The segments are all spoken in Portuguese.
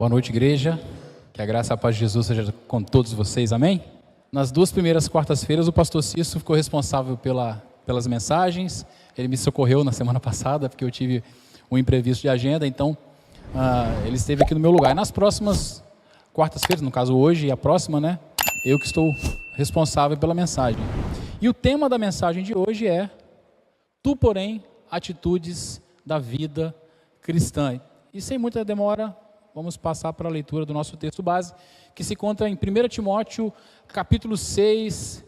Boa noite, igreja. Que a graça e a paz de Jesus seja com todos vocês, amém? Nas duas primeiras quartas-feiras, o pastor Cício ficou responsável pelas mensagens. Ele me socorreu na semana passada, porque eu tive um imprevisto de agenda, então ele esteve aqui no meu lugar. E nas próximas quartas-feiras, no caso hoje e a próxima, né? Eu que estou responsável pela mensagem. E o tema da mensagem de hoje é: Tu, porém, atitudes da vida cristã. E sem muita demora, vamos passar para a leitura do nosso texto base, que se encontra em 1 Timóteo, capítulo 6,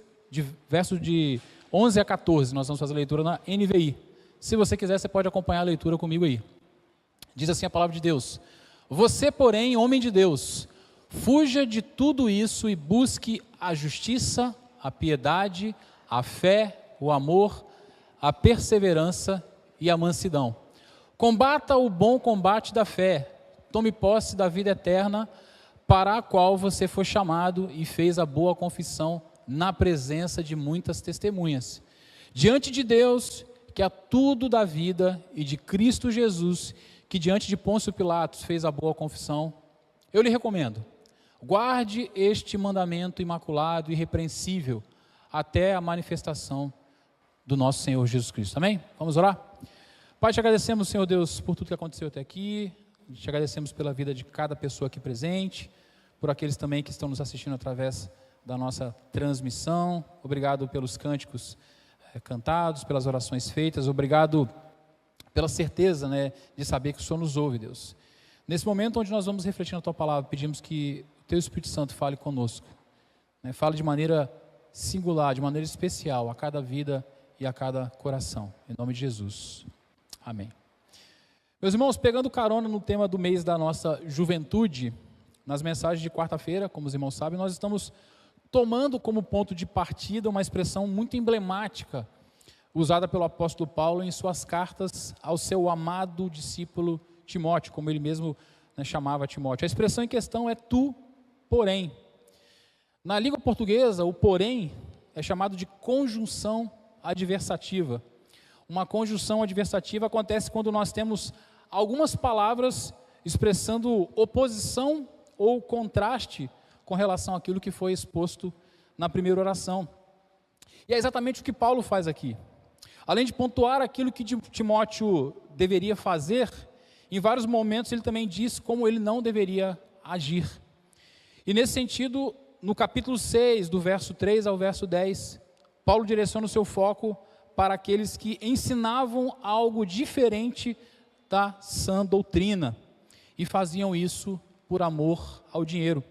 versos de 11 a 14. Nós vamos fazer a leitura na NVI. Se você quiser, você pode acompanhar a leitura comigo aí. Diz assim a palavra de Deus: Você, porém, homem de Deus, fuja de tudo isso e busque a justiça, a piedade, a fé, o amor, a perseverança e a mansidão. Combata o bom combate da fé. Tome posse da vida eterna, para a qual você foi chamado e fez a boa confissão na presença de muitas testemunhas. Diante de Deus, que a tudo da vida, e de Cristo Jesus, que diante de Pôncio Pilatos fez a boa confissão, eu lhe recomendo: guarde este mandamento imaculado e irrepreensível até a manifestação do nosso Senhor Jesus Cristo. Amém? Vamos orar? Pai, te agradecemos, Senhor Deus, por tudo que aconteceu até aqui. Te agradecemos pela vida de cada pessoa aqui presente, por aqueles também que estão nos assistindo através da nossa transmissão. Obrigado pelos cânticos cantados, pelas orações feitas. Obrigado pela certeza, de saber que o Senhor nos ouve, Deus. Nesse momento onde nós vamos refletir na Tua Palavra, pedimos que o Teu Espírito Santo fale conosco. Fale de maneira singular, de maneira especial a cada vida e a cada coração. Em nome de Jesus. Amém. Meus irmãos, pegando carona no tema do mês da nossa juventude, nas mensagens de quarta-feira, como os irmãos sabem, nós estamos tomando como ponto de partida uma expressão muito emblemática, usada pelo apóstolo Paulo em suas cartas ao seu amado discípulo Timóteo, como ele mesmo chamava Timóteo. A expressão em questão é tu, porém. Na língua portuguesa, o porém é chamado de conjunção adversativa. Uma conjunção adversativa acontece quando nós temos algumas palavras expressando oposição ou contraste com relação àquilo que foi exposto na primeira oração. E é exatamente o que Paulo faz aqui. Além de pontuar aquilo que Timóteo deveria fazer, em vários momentos ele também diz como ele não deveria agir. E nesse sentido, no capítulo 6, do verso 3 ao verso 10, Paulo direciona o seu foco para aqueles que ensinavam algo diferente da sã doutrina e faziam isso por amor ao dinheiro.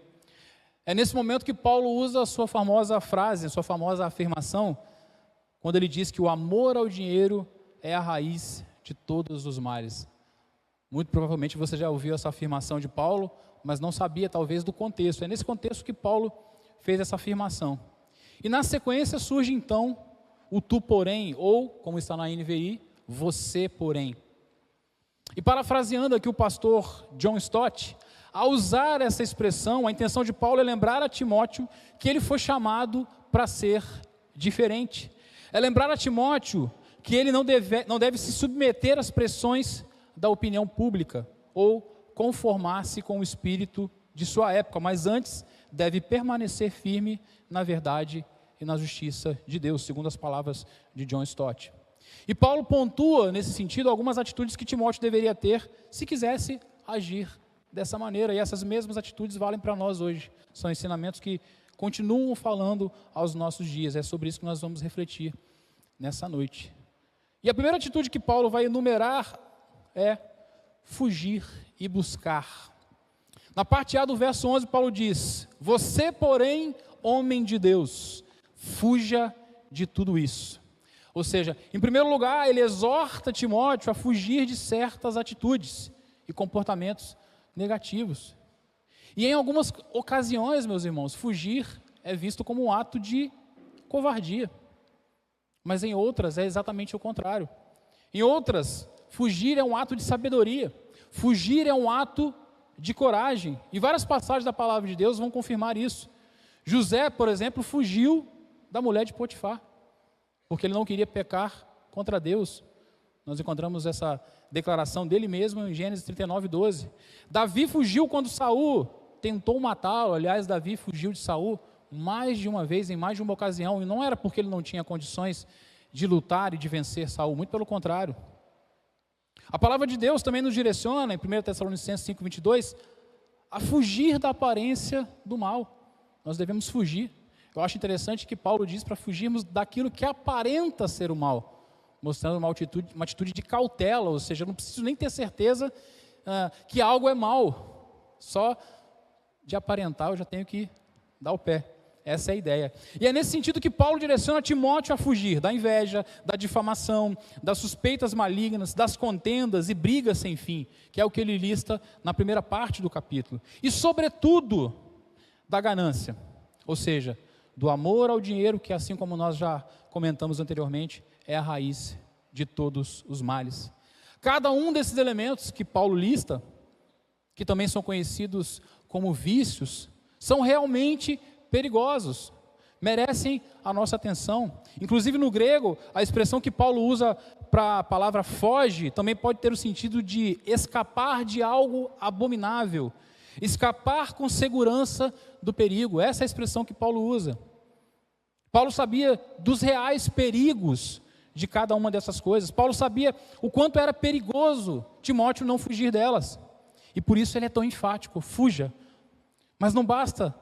É nesse momento que Paulo usa a sua famosa frase, a sua famosa afirmação, quando ele diz que o amor ao dinheiro é a raiz de todos os males. Muito provavelmente você já ouviu essa afirmação de Paulo, mas não sabia talvez do contexto. É nesse contexto que Paulo fez essa afirmação. E na sequência surge então o tu, porém, ou, como está na NVI, você, porém. E parafraseando aqui o pastor John Stott, ao usar essa expressão, a intenção de Paulo é lembrar a Timóteo que ele foi chamado para ser diferente. É lembrar a Timóteo que ele não deve se submeter às pressões da opinião pública ou conformar-se com o espírito de sua época, mas antes deve permanecer firme na verdade e na justiça de Deus, segundo as palavras de John Stott. E Paulo pontua, nesse sentido, algumas atitudes que Timóteo deveria ter se quisesse agir dessa maneira, e essas mesmas atitudes valem para nós hoje. São ensinamentos que continuam falando aos nossos dias. É sobre isso que nós vamos refletir nessa noite. E a primeira atitude que Paulo vai enumerar é fugir e buscar. Na parte A do verso 11, Paulo diz: Você, porém, homem de Deus, fuja de tudo isso. Ou seja, em primeiro lugar, ele exorta Timóteo a fugir de certas atitudes e comportamentos negativos. E em algumas ocasiões, meus irmãos, fugir é visto como um ato de covardia. Mas em outras é exatamente o contrário. Em outras, fugir é um ato de sabedoria. Fugir é um ato de coragem. E várias passagens da palavra de Deus vão confirmar isso. José, por exemplo, fugiu da mulher de Potifar, porque ele não queria pecar contra Deus. Nós encontramos essa declaração dele mesmo em Gênesis 39:12. Davi fugiu quando Saul tentou matá-lo. Aliás, Davi fugiu de Saul mais de uma vez, em mais de uma ocasião, e não era porque ele não tinha condições de lutar e de vencer Saul, muito pelo contrário. A palavra de Deus também nos direciona, em 1 Tessalonicenses 5:22, a fugir da aparência do mal. Nós devemos fugir. Eu acho interessante que Paulo diz para fugirmos daquilo que aparenta ser o mal, mostrando uma atitude de cautela, ou seja, eu não preciso nem ter certeza que algo é mal, só de aparentar eu já tenho que dar o pé. Essa é a ideia. E é nesse sentido que Paulo direciona Timóteo a fugir da inveja, da difamação, das suspeitas malignas, das contendas e brigas sem fim, que é o que ele lista na primeira parte do capítulo. E sobretudo, da ganância, ou seja, do amor ao dinheiro, que assim como nós já comentamos anteriormente, é a raiz de todos os males. Cada um desses elementos que Paulo lista, que também são conhecidos como vícios, são realmente perigosos, merecem a nossa atenção. Inclusive no grego, a expressão que Paulo usa para a palavra foge, também pode ter o sentido de escapar de algo abominável, escapar com segurança do perigo. Essa é a expressão que Paulo usa. Paulo sabia dos reais perigos de cada uma dessas coisas. Paulo sabia o quanto era perigoso Timóteo não fugir delas. E por isso ele é tão enfático, fuja. Mas não basta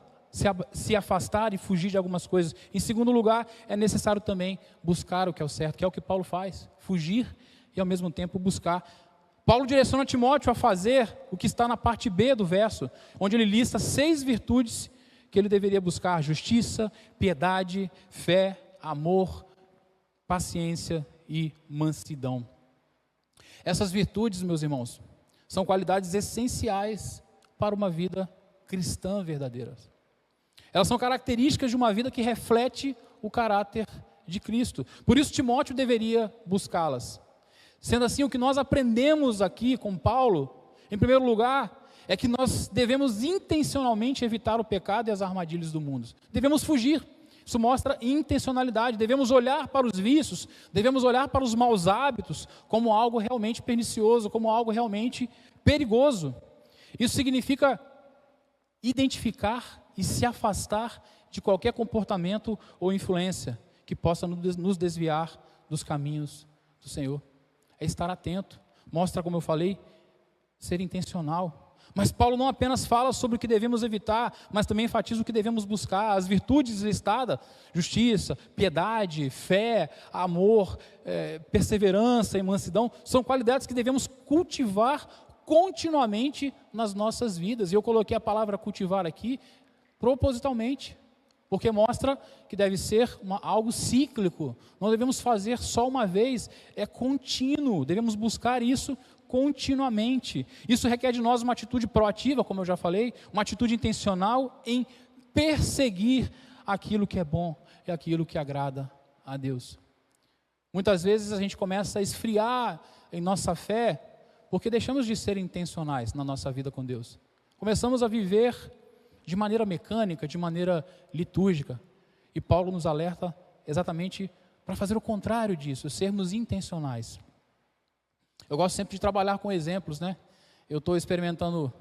se afastar e fugir de algumas coisas. Em segundo lugar, é necessário também buscar o que é o certo, que é o que Paulo faz, fugir e ao mesmo tempo buscar. Paulo direciona Timóteo a fazer o que está na parte B do verso, onde ele lista 6 virtudes que ele deveria buscar: justiça, piedade, fé, amor, paciência e mansidão. Essas virtudes, meus irmãos, são qualidades essenciais para uma vida cristã verdadeira. Elas são características de uma vida que reflete o caráter de Cristo. Por isso Timóteo deveria buscá-las. Sendo assim, o que nós aprendemos aqui com Paulo, em primeiro lugar, é que nós devemos intencionalmente evitar o pecado e as armadilhas do mundo. Devemos fugir. Isso mostra intencionalidade. Devemos olhar para os vícios, devemos olhar para os maus hábitos como algo realmente pernicioso, como algo realmente perigoso. Isso significa identificar e se afastar de qualquer comportamento ou influência que possa nos desviar dos caminhos do Senhor. É estar atento. Mostra, como eu falei, ser intencional. Mas Paulo não apenas fala sobre o que devemos evitar, mas também enfatiza o que devemos buscar. As virtudes listadas, justiça, piedade, fé, amor, perseverança e mansidão, são qualidades que devemos cultivar continuamente nas nossas vidas. E eu coloquei a palavra cultivar aqui propositalmente, porque mostra que deve ser algo cíclico. Não devemos fazer só uma vez, é contínuo, devemos buscar isso continuamente. Isso requer de nós uma atitude proativa, como eu já falei, uma atitude intencional em perseguir aquilo que é bom e aquilo que agrada a Deus. Muitas vezes a gente começa a esfriar em nossa fé, porque deixamos de ser intencionais na nossa vida com Deus. Começamos a viver de maneira mecânica, de maneira litúrgica. E Paulo nos alerta exatamente para fazer o contrário disso, sermos intencionais. Eu gosto sempre de trabalhar com exemplos, né? Eu estou experimentando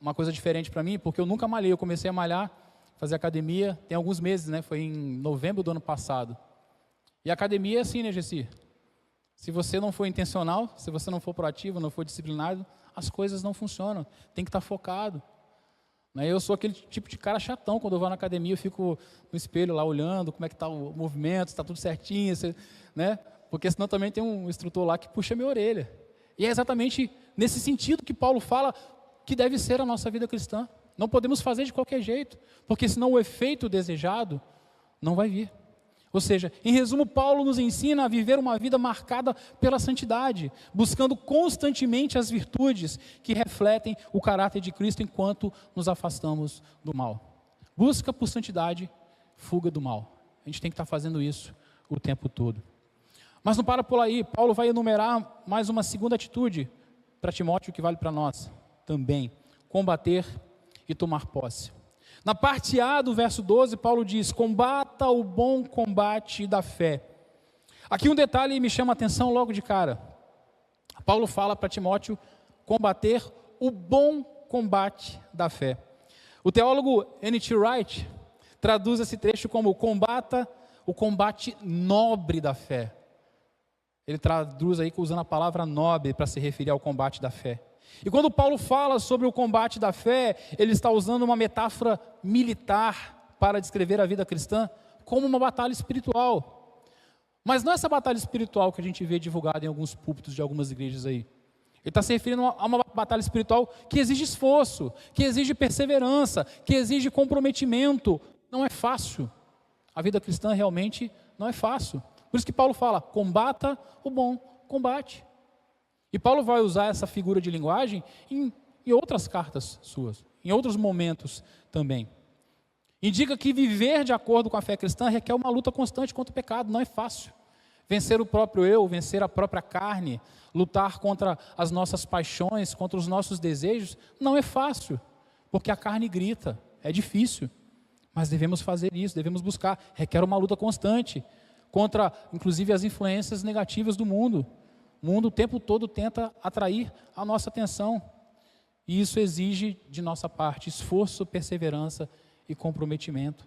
uma coisa diferente para mim, porque eu nunca malhei. Eu comecei a malhar, fazer academia, tem alguns meses, né? Foi em novembro do ano passado. E a academia é assim, né, Gessi? Se você não for intencional, se você não for proativo, não for disciplinado, as coisas não funcionam. Tem que estar focado. Eu sou aquele tipo de cara chatão. Quando eu vou na academia, eu fico no espelho lá olhando como é que está o movimento, se está tudo certinho, né? Porque senão também tem um instrutor lá que puxa minha orelha. E é exatamente nesse sentido que Paulo fala que deve ser a nossa vida cristã. Não podemos fazer de qualquer jeito, porque senão o efeito desejado não vai vir. Ou seja, em resumo, Paulo nos ensina a viver uma vida marcada pela santidade, buscando constantemente as virtudes que refletem o caráter de Cristo enquanto nos afastamos do mal. Busca por santidade, fuga do mal. A gente tem que estar fazendo isso o tempo todo. Mas não para por aí. Paulo vai enumerar mais uma segunda atitude para Timóteo que vale para nós também: combater e tomar posse. Na parte A do verso 12, Paulo diz: combata o bom combate da fé. Aqui um detalhe me chama a atenção logo de cara. Paulo fala para Timóteo combater o bom combate da fé. O teólogo N.T. Wright traduz esse trecho como combata o combate nobre da fé. Ele traduz aí usando a palavra nobre para se referir ao combate da fé. E quando Paulo fala sobre o combate da fé, ele está usando uma metáfora militar para descrever a vida cristã como uma batalha espiritual. Mas não é essa batalha espiritual que a gente vê divulgada em alguns púlpitos de algumas igrejas aí. Ele está se referindo a uma batalha espiritual que exige esforço, que exige perseverança, que exige comprometimento. Não é fácil. A vida cristã realmente não é fácil. Por isso que Paulo fala, combata o bom combate. E Paulo vai usar essa figura de linguagem em outras cartas suas, em outros momentos também. Indica que viver de acordo com a fé cristã requer uma luta constante contra o pecado, não é fácil. Vencer o próprio eu, vencer a própria carne, lutar contra as nossas paixões, contra os nossos desejos, não é fácil, porque a carne grita, é difícil. Mas devemos fazer isso, devemos buscar, requer uma luta constante, contra inclusive as influências negativas do mundo. O mundo o tempo todo tenta atrair a nossa atenção, e isso exige de nossa parte esforço, perseverança e comprometimento.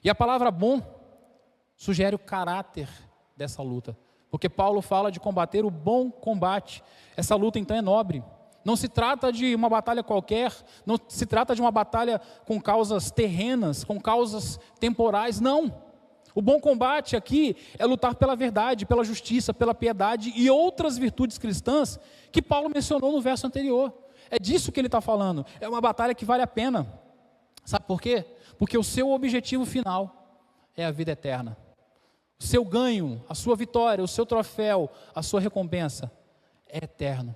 E a palavra bom sugere o caráter dessa luta, porque Paulo fala de combater o bom combate. Essa luta então é nobre. Não se trata de uma batalha qualquer, não se trata de uma batalha com causas terrenas, com causas temporais, não. O bom combate aqui é lutar pela verdade, pela justiça, pela piedade e outras virtudes cristãs que Paulo mencionou no verso anterior. É disso que ele está falando, é uma batalha que vale a pena. Sabe por quê? Porque o seu objetivo final é a vida eterna. O seu ganho, a sua vitória, o seu troféu, a sua recompensa é eterno.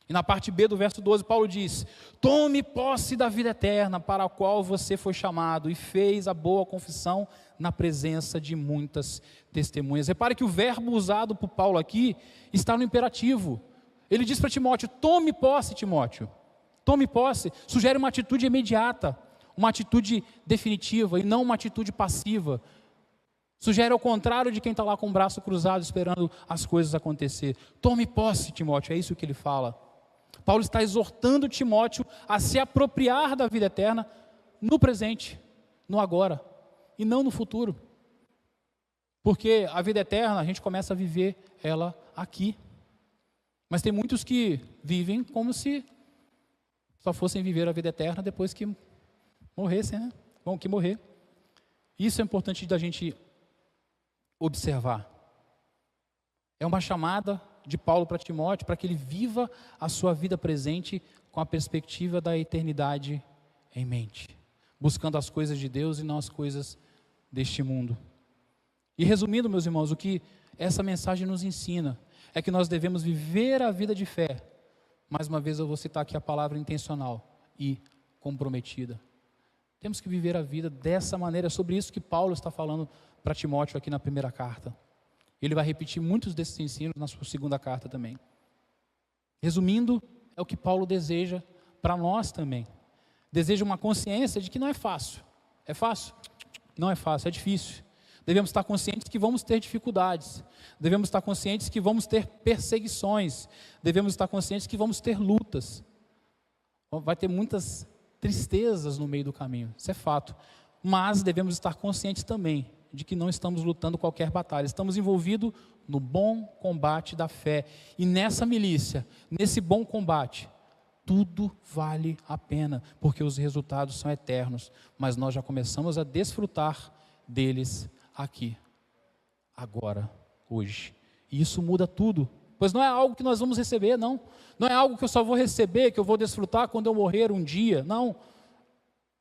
E na parte B do verso 12, Paulo diz: tome posse da vida eterna para a qual você foi chamado e fez a boa confissão na presença de muitas testemunhas. Repare que o verbo usado por Paulo aqui está no imperativo. Ele diz para Timóteo: tome posse, Timóteo. Tome posse, sugere uma atitude imediata, uma atitude definitiva e não uma atitude passiva. Sugere ao contrário de quem está lá com o braço cruzado esperando as coisas acontecer. Tome posse, Timóteo, é isso que ele fala. Paulo está exortando Timóteo a se apropriar da vida eterna no presente, no agora, e não no futuro. Porque a vida eterna, a gente começa a viver ela aqui. Mas tem muitos que vivem como se só fossem viver a vida eterna depois que morressem, né? Bom, que morrer. Isso é importante da gente observar. É uma chamada de Paulo para Timóteo para que ele viva a sua vida presente com a perspectiva da eternidade em mente, buscando as coisas de Deus e não as coisas deste mundo. E resumindo, meus irmãos, o que essa mensagem nos ensina é que nós devemos viver a vida de fé. Mais uma vez eu vou citar aqui a palavra intencional e comprometida. Temos que viver a vida dessa maneira. É sobre isso que Paulo está falando para Timóteo aqui na primeira carta. Ele vai repetir muitos desses ensinos na sua segunda carta também. Resumindo, é o que Paulo deseja para nós também. Deseja uma consciência de que não é fácil. É fácil? Não é fácil, é difícil. Devemos estar conscientes que vamos ter dificuldades. Devemos estar conscientes que vamos ter perseguições. Devemos estar conscientes que vamos ter lutas. Vai ter muitas tristezas no meio do caminho, isso é fato. Mas devemos estar conscientes também de que não estamos lutando qualquer batalha. Estamos envolvidos no bom combate da fé. E nessa milícia, nesse bom combate, tudo vale a pena, porque os resultados são eternos. Mas nós já começamos a desfrutar deles aqui, agora, hoje. E isso muda tudo. Pois não é algo que nós vamos receber, não. Não é algo que eu só vou receber, que eu vou desfrutar quando eu morrer um dia. Não.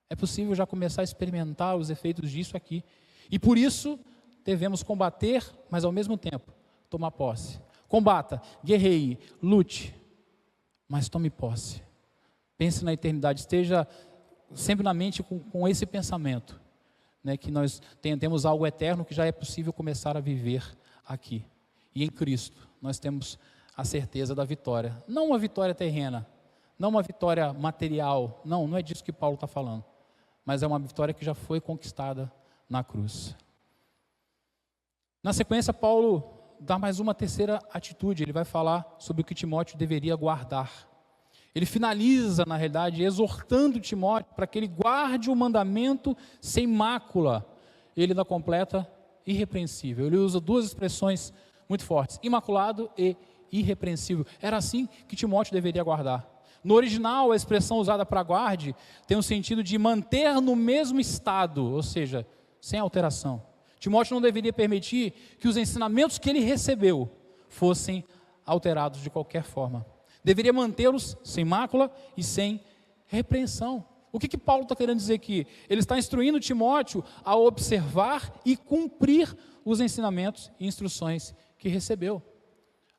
É possível já começar a experimentar os efeitos disso aqui. E por isso, devemos combater, mas ao mesmo tempo, tomar posse. Combata, guerreie, lute, mas tome posse. Pense na eternidade, esteja sempre na mente com esse pensamento, né, que nós temos algo eterno que já é possível começar a viver aqui. E em Cristo, nós temos a certeza da vitória. Não uma vitória terrena, não uma vitória material, não é disso que Paulo está falando. Mas é uma vitória que já foi conquistada na cruz. Na sequência, Paulo dá mais uma terceira atitude. Ele vai falar sobre o que Timóteo deveria guardar. Ele finaliza, na realidade, exortando Timóteo para que ele guarde o mandamento sem mácula. Ele dá completa irrepreensível. Ele usa duas expressões muito fortes: imaculado e irrepreensível. Era assim que Timóteo deveria guardar. No original, a expressão usada para guarde tem o sentido de manter no mesmo estado, ou seja, sem alteração. Timóteo não deveria permitir que os ensinamentos que ele recebeu fossem alterados de qualquer forma. Deveria mantê-los sem mácula e sem repreensão. O que Paulo está querendo dizer aqui? Ele está instruindo Timóteo a observar e cumprir os ensinamentos e instruções que recebeu.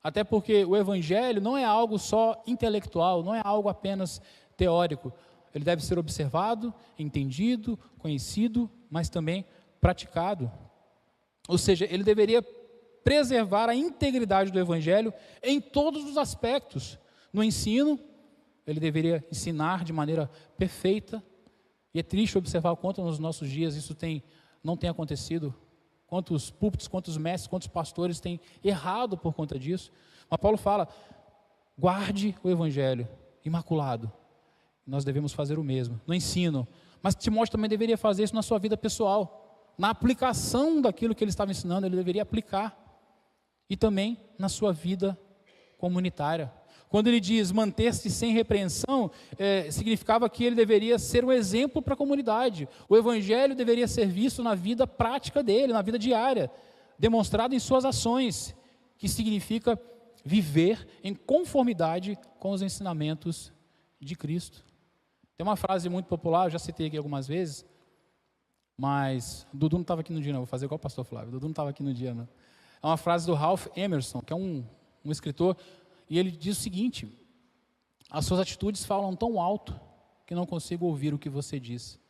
Até porque o evangelho não é algo só intelectual, não é algo apenas teórico. Ele deve ser observado, entendido, conhecido, mas também praticado. Ou seja, ele deveria preservar a integridade do evangelho em todos os aspectos. No ensino, ele deveria ensinar de maneira perfeita. E é triste observar o quanto nos nossos dias isso não tem acontecido. Quantos púlpitos, quantos mestres, quantos pastores têm errado por conta disso. Mas Paulo fala: guarde o evangelho imaculado. Nós devemos fazer o mesmo no ensino. Mas Timóteo também deveria fazer isso na sua vida pessoal. Na aplicação daquilo que ele estava ensinando, ele deveria aplicar. E também na sua vida comunitária. Quando ele diz manter-se sem repreensão, significava que ele deveria ser um exemplo para a comunidade. O evangelho deveria ser visto na vida prática dele, na vida diária, demonstrado em suas ações, que significa viver em conformidade com os ensinamentos de Cristo. Tem uma frase muito popular, eu já citei aqui algumas vezes, mas Dudu não estava aqui no dia não, vou fazer igual o pastor Flávio, Dudu não estava aqui no dia não. É uma frase do Ralph Emerson, que é um escritor, e ele diz o seguinte: as suas atitudes falam tão alto que não consigo ouvir o que você diz.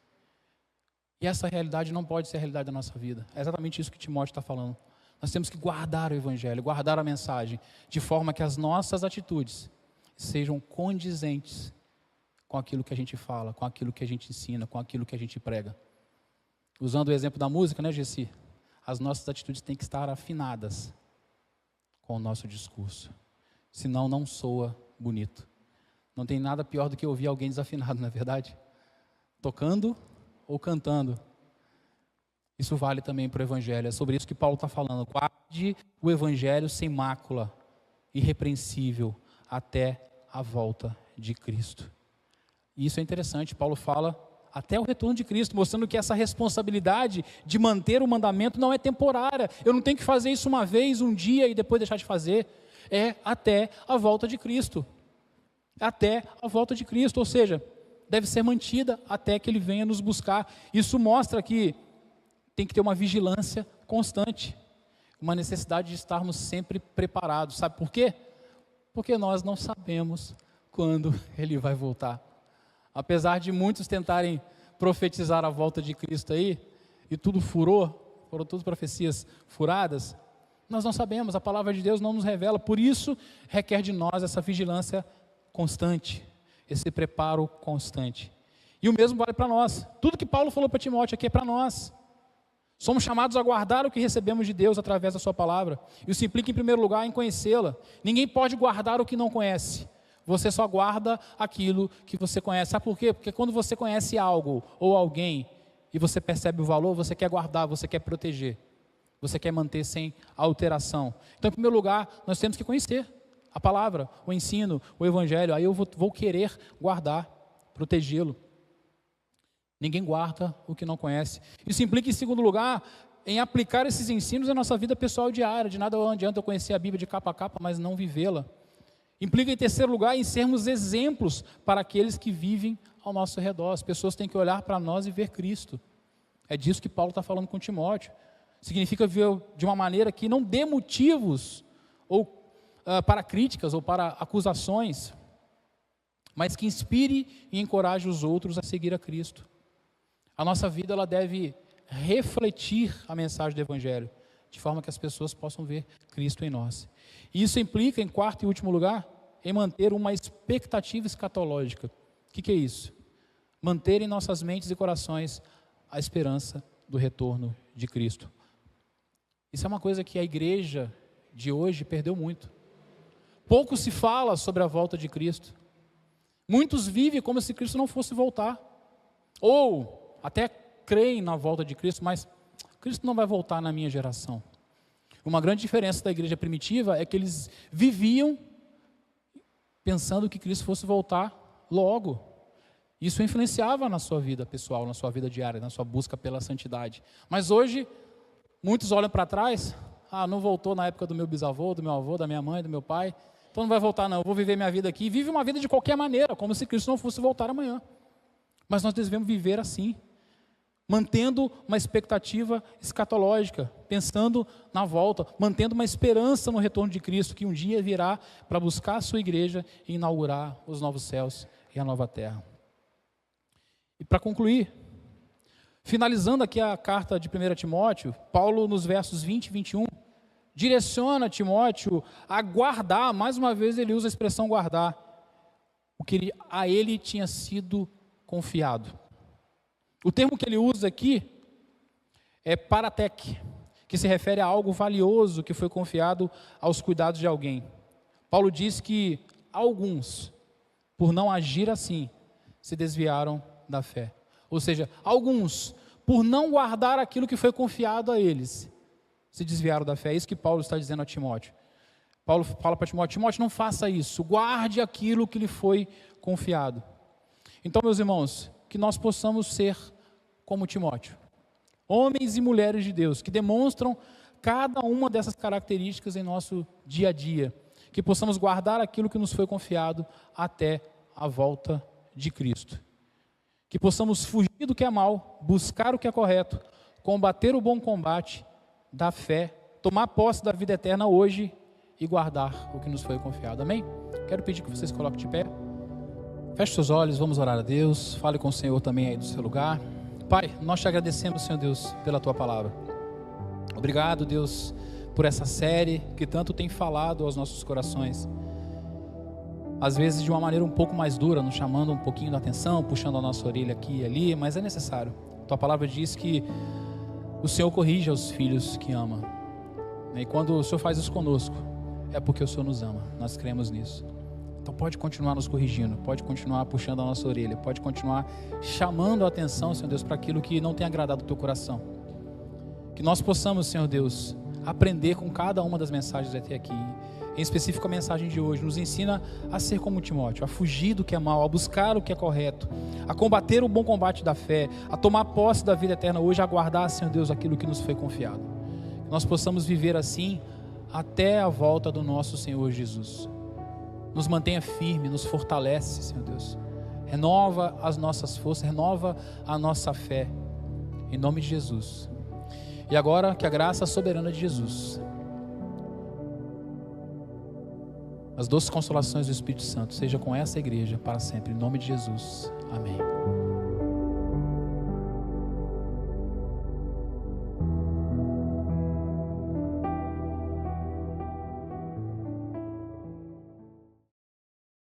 E essa realidade não pode ser a realidade da nossa vida. É exatamente isso que Timóteo está falando. Nós temos que guardar o evangelho, guardar a mensagem, de forma que as nossas atitudes sejam condizentes com aquilo que a gente fala, com aquilo que a gente ensina, com aquilo que a gente prega. Usando o exemplo da música, né, Gessi? As nossas atitudes têm que estar afinadas com o nosso discurso. Senão não soa bonito. Não tem nada pior do que ouvir alguém desafinado, não é verdade? Tocando ou cantando. Isso vale também para o evangelho. É sobre isso que Paulo está falando. Guarde o evangelho sem mácula, irrepreensível, até a volta de Cristo. E isso é interessante. Paulo fala até o retorno de Cristo, mostrando que essa responsabilidade de manter o mandamento não é temporária. Eu não tenho que fazer isso uma vez, um dia e depois deixar de fazer. É até a volta de Cristo. Até a volta de Cristo, ou seja, deve ser mantida até que Ele venha nos buscar. Isso mostra que tem que ter uma vigilância constante, uma necessidade de estarmos sempre preparados. Sabe por quê? Porque nós não sabemos quando Ele vai voltar. Apesar de muitos tentarem profetizar a volta de Cristo aí, e tudo furou, foram todas profecias furadas, nós não sabemos, a palavra de Deus não nos revela, por isso requer de nós essa vigilância constante, esse preparo constante. E o mesmo vale para nós. Tudo que Paulo falou para Timóteo aqui é para nós. Somos chamados a guardar o que recebemos de Deus através da sua palavra. Isso implica, em primeiro lugar, em conhecê-la. Ninguém pode guardar o que não conhece. Você só guarda aquilo que você conhece. Sabe por quê? Porque quando você conhece algo ou alguém e você percebe o valor, você quer guardar, você quer proteger. Você quer manter sem alteração. Então, em primeiro lugar, nós temos que conhecer a palavra, o ensino, o evangelho. Aí eu vou querer guardar, protegê-lo. Ninguém guarda o que não conhece. Isso implica, em segundo lugar, em aplicar esses ensinos na nossa vida pessoal diária. De nada adianta eu conhecer a Bíblia de capa a capa, mas não vivê-la. Implica, em terceiro lugar, em sermos exemplos para aqueles que vivem ao nosso redor. As pessoas têm que olhar para nós e ver Cristo. É disso que Paulo está falando com Timóteo. Significa ver de uma maneira que não dê motivos para críticas ou para acusações, mas que inspire e encoraje os outros a seguir a Cristo. A nossa vida ela deve refletir a mensagem do Evangelho, de forma que as pessoas possam ver Cristo em nós. E isso implica, em quarto e último lugar, em manter uma expectativa escatológica. O que é isso? Manter em nossas mentes e corações a esperança do retorno de Cristo. Isso é uma coisa que a igreja de hoje perdeu muito. Pouco se fala sobre a volta de Cristo. Muitos vivem como se Cristo não fosse voltar. Ou até creem na volta de Cristo, mas Cristo não vai voltar na minha geração. Uma grande diferença da igreja primitiva é que eles viviam pensando que Cristo fosse voltar logo. Isso influenciava na sua vida pessoal, na sua vida diária, na sua busca pela santidade. Mas hoje, muitos olham para trás, não voltou na época do meu bisavô, do meu avô, da minha mãe, do meu pai, então não vai voltar não, eu vou viver minha vida aqui. E vive uma vida de qualquer maneira, como se Cristo não fosse voltar amanhã. Mas nós devemos viver assim, mantendo uma expectativa escatológica, pensando na volta, mantendo uma esperança no retorno de Cristo, que um dia virá para buscar a sua igreja e inaugurar os novos céus e a nova terra. E para concluir, finalizando aqui a carta de 1 Timóteo, Paulo nos versos 20 e 21, direciona Timóteo a guardar, mais uma vez ele usa a expressão guardar, o que a ele tinha sido confiado. O termo que ele usa aqui é paratec, que se refere a algo valioso que foi confiado aos cuidados de alguém. Paulo diz que alguns, por não agir assim, se desviaram da fé. Ou seja, alguns, por não guardar aquilo que foi confiado a eles, se desviaram da fé. É isso que Paulo está dizendo a Timóteo. Paulo fala para Timóteo: Timóteo, não faça isso, guarde aquilo que lhe foi confiado. Então, meus irmãos, que nós possamos ser como Timóteo, homens e mulheres de Deus, que demonstram cada uma dessas características em nosso dia a dia, que possamos guardar aquilo que nos foi confiado até a volta de Cristo, que possamos fugir do que é mal, buscar o que é correto, combater o bom combate da fé, tomar posse da vida eterna hoje e guardar o que nos foi confiado. Amém? Quero pedir que vocês coloquem de pé, feche seus olhos, vamos orar a Deus, fale com o Senhor também aí do seu lugar. Pai, nós te agradecemos, Senhor Deus, pela tua palavra. Obrigado, Deus, por essa série que tanto tem falado aos nossos corações, às vezes de uma maneira um pouco mais dura, nos chamando um pouquinho da atenção, puxando a nossa orelha aqui e ali, mas é necessário. Tua palavra diz que o Senhor corrige aos filhos que ama, e quando o Senhor faz isso conosco, é porque o Senhor nos ama, nós cremos nisso. Então pode continuar nos corrigindo, pode continuar puxando a nossa orelha, pode continuar chamando a atenção, Senhor Deus, para aquilo que não tem agradado o teu coração. Que nós possamos, Senhor Deus, aprender com cada uma das mensagens até aqui. Em específico a mensagem de hoje nos ensina a ser como Timóteo, a fugir do que é mal, a buscar o que é correto, a combater o bom combate da fé, a tomar posse da vida eterna hoje, a guardar, Senhor Deus, aquilo que nos foi confiado. Que nós possamos viver assim até a volta do nosso Senhor Jesus. Nos mantenha firme, nos fortalece, Senhor Deus. Renova as nossas forças, renova a nossa fé, em nome de Jesus. E agora que a graça soberana de Jesus, as doces consolações do Espírito Santo, seja com essa igreja para sempre, em nome de Jesus. Amém.